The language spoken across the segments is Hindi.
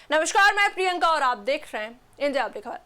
नमस्कार, मैं प्रियंका और आप देख रहे हैं इंडिया अपडेट खबर।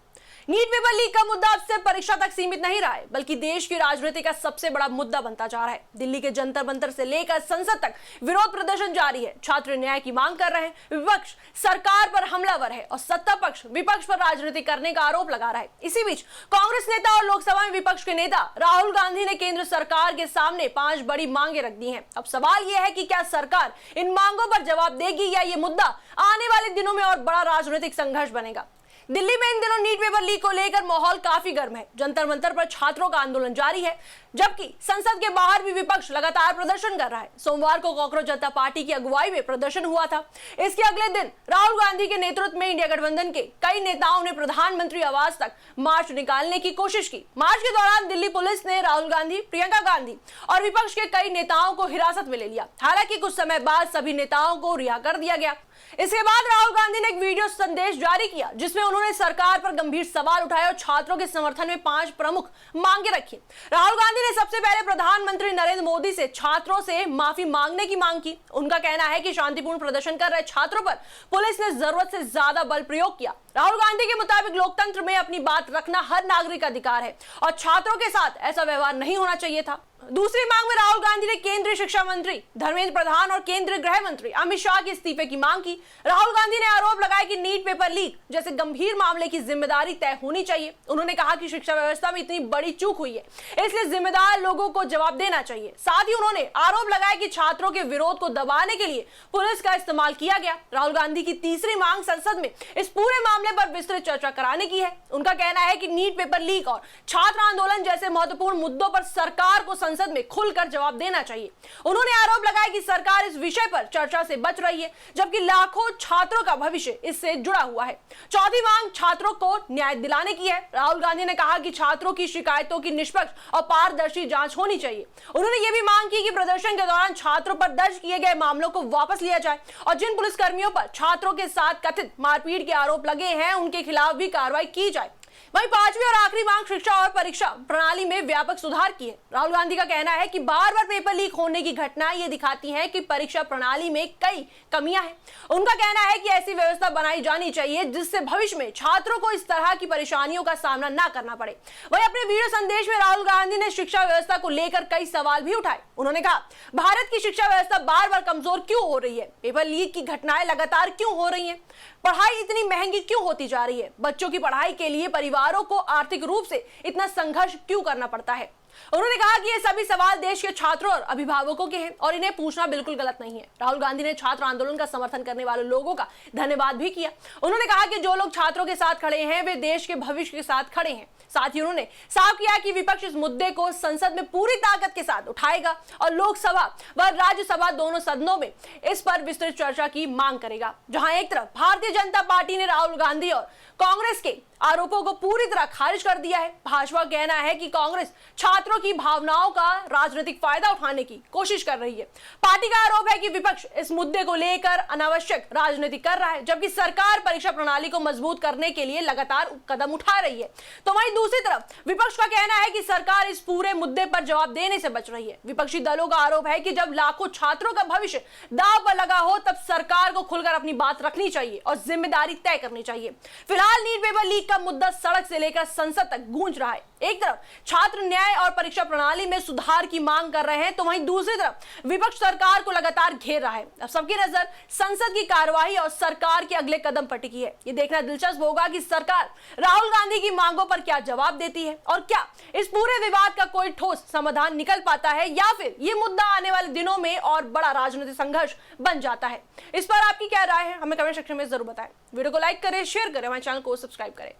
नीट पेपर लीक का मुद्दा अब सिर्फ परीक्षा तक सीमित नहीं रहा है, बल्कि देश की राजनीति का सबसे बड़ा मुद्दा बनता जा रहा है। दिल्ली के जंतर मंतर से लेकर संसद तक विरोध प्रदर्शन जारी है। छात्र न्याय की मांग कर रहे हैं, विपक्ष सरकार पर हमलावर है और सत्ता पक्ष विपक्ष पर राजनीति करने का आरोप लगा रहा है। इसी बीच कांग्रेस नेता और लोकसभा में विपक्ष के नेता राहुल गांधी ने केंद्र सरकार के सामने 5 बड़ी मांगे रख दी हैं। अब सवाल यह है कि क्या सरकार इन मांगों पर जवाब देगी या ये मुद्दा आने वाले दिनों में और बड़ा राजनीतिक संघर्ष बनेगा। दिल्ली में इन दिनों नीट पेपर लीक को लेकर माहौल काफी गर्म है। जंतर मंतर पर छात्रों का आंदोलन जारी है, जबकि संसद के बाहर भी विपक्ष लगातार प्रदर्शन कर रहा है। सोमवार को कॉकरोच जनता पार्टी की अगुवाई में प्रदर्शन हुआ था। इसके अगले दिन राहुल गांधी के नेतृत्व में इंडिया गठबंधन के कई नेताओं ने प्रधानमंत्री आवास तक मार्च निकालने की कोशिश की। मार्च के दौरान दिल्ली पुलिस ने राहुल गांधी, प्रियंका गांधी और विपक्ष के कई नेताओं को हिरासत में ले लिया। हालांकि कुछ समय बाद सभी नेताओं को रिहा कर दिया गया। इसके बाद राहुल गांधी ने एक वीडियो संदेश जारी किया, जिसमें उन्होंने सरकार पर गंभीर सवाल उठाए और छात्रों के समर्थन में 5 प्रमुख मांगे रखी। राहुल गांधी ने सबसे पहले प्रधानमंत्री नरेंद्र मोदी से छात्रों से माफी मांगने की मांग की। उनका कहना है कि शांतिपूर्ण प्रदर्शन कर रहे छात्रों पर पुलिस ने जरूरत से ज्यादा बल प्रयोग किया। राहुल गांधी के मुताबिक लोकतंत्र में अपनी बात रखना हर नागरिक का अधिकार है और छात्रों के साथ ऐसा व्यवहार नहीं होना चाहिए था। दूसरी मांग में राहुल गांधी ने केंद्रीय शिक्षा मंत्री धर्मेंद्र प्रधान और केंद्रीय गृह मंत्री अमित शाह के इस्तीफे की मांग की। राहुल गांधी ने आरोप लगाया कि नीट पेपर लीक जैसे गंभीर मामले की जिम्मेदारी तय होनी चाहिए। उन्होंने कहा कि शिक्षा व्यवस्था में इतनी बड़ी चूक हुई है, इसलिए जिम्मेदार लोगों को जवाब देना चाहिए। साथ ही उन्होंने आरोप लगाया कि छात्रों के विरोध को दबाने के लिए पुलिस का इस्तेमाल किया गया। राहुल गांधी की तीसरी मांग संसद में इस पूरे मामले पर विस्तृत चर्चा कराने की है। उनका कहना है कि नीट पेपर लीक और छात्र आंदोलन जैसे महत्वपूर्ण मुद्दों पर सरकार को संसद में खुलकर जवाब देना चाहिए। उन्होंने आरोप लगाया कि सरकार इस विषय पर चर्चा से बच रही है, जबकि लाखों छात्रों का भविष्य इससे जुड़ा हुआ है। चौथी मांग छात्रों को न्याय दिलाने की है। राहुल गांधी ने कहा कि छात्रों की शिकायतों की निष्पक्ष और पारदर्शी जांच होनी चाहिए। उन्होंने यह भी मांग की कि प्रदर्शन के दौरान छात्रों पर दर्ज किए गए मामलों को वापस लिया जाए और जिन पुलिसकर्मियों पर छात्रों के साथ कथित मारपीट के आरोप लगे हैं, उनके खिलाफ भी कार्रवाई की जाए। वहीं 5वीं और आखिरी मांग शिक्षा और परीक्षा प्रणाली में व्यापक सुधार की है। राहुल गांधी का कहना है कि बार बार पेपर लीक होने की घटनाएं ये दिखाती हैं कि परीक्षा प्रणाली में कई कमियां हैं। उनका कहना है कि ऐसी व्यवस्था बनाई जानी चाहिए जिससे भविष्य में छात्रों को इस तरह की परेशानियों का सामना न करना पड़े। वहीं अपने वीडियो संदेश में राहुल गांधी ने शिक्षा व्यवस्था को लेकर कई सवाल भी उठाए। उन्होंने कहा, भारत की शिक्षा व्यवस्था बार बार कमजोर क्यों हो रही है? पेपर लीक की घटनाएं लगातार क्यों हो रही है? पढ़ाई इतनी महंगी क्यों होती जा रही है? बच्चों की पढ़ाई के लिए परिवारों को आर्थिक रूप से इतना संघर्ष क्यों करना पड़ता है? उन्होंने कहा कि ये सभी सवाल देश के छात्रों और अभिभावकों के हैं और इन्हें पूछना बिल्कुल गलत नहीं है। राहुल गांधी ने छात्र आंदोलन का समर्थन करने वाले लोगों का धन्यवाद भी किया। उन्होंने कहा कि जो लोग छात्रों के साथ खड़े हैं, वे देश के भविष्य के साथ खड़े हैं। साथ ही उन्होंने साफ किया कि विपक्ष इस मुद्दे को संसद में पूरी ताकत के साथ उठाएगा और लोकसभा व राज्यसभा दोनों सदनों में इस पर विस्तृत चर्चा की मांग करेगा। जहां एक तरफ भारतीय जनता पार्टी ने राहुल गांधी और कांग्रेस के आरोपों को पूरी तरह खारिज कर दिया है। भाजपा का कहना है कि कांग्रेस छात्रों की भावनाओं का राजनीतिक फायदा उठाने की कोशिश कर रही है। पार्टी का आरोप है कि विपक्ष इस मुद्दे को लेकर अनावश्यक राजनीति कर रहा है, जबकि सरकार परीक्षा प्रणाली को मजबूत करने के लिए लगातार कदम उठा रही है। तो वहीं दूसरी तरफ विपक्ष का कहना है कि सरकार इस पूरे मुद्दे पर जवाब देने से बच रही है। विपक्षी दलों का आरोप है कि जब लाखों छात्रों का भविष्य दांव पर लगा हो, तब सरकार को खुलकर अपनी बात रखनी चाहिए और जिम्मेदारी तय करनी चाहिए। फिलहाल नीट पेपर लीक का मुद्दा सड़क से लेकर संसद तक गूंज रहा है। एक तरफ छात्र न्याय और परीक्षा प्रणाली में सुधार की मांग कर रहे हैं, तो वहीं दूसरी तरफ विपक्ष सरकार को लगातार घेर रहा है। अब सबकी नजर संसद की कार्यवाही और सरकार के अगले कदम पर टिकी है। ये देखना दिलचस्प होगा कि सरकार राहुल गांधी की मांगों पर क्या जवाब देती है और क्या इस पूरे विवाद का कोई ठोस समाधान निकल पाता है या फिर ये मुद्दा आने वाले दिनों में और बड़ा राजनीतिक संघर्ष बन जाता है। इस पर आपकी क्या राय है, हमें कमेंट सेक्शन में जरूर बताएं। वीडियो को लाइक करें, शेयर करें, हमारे चैनल को सब्सक्राइब करें।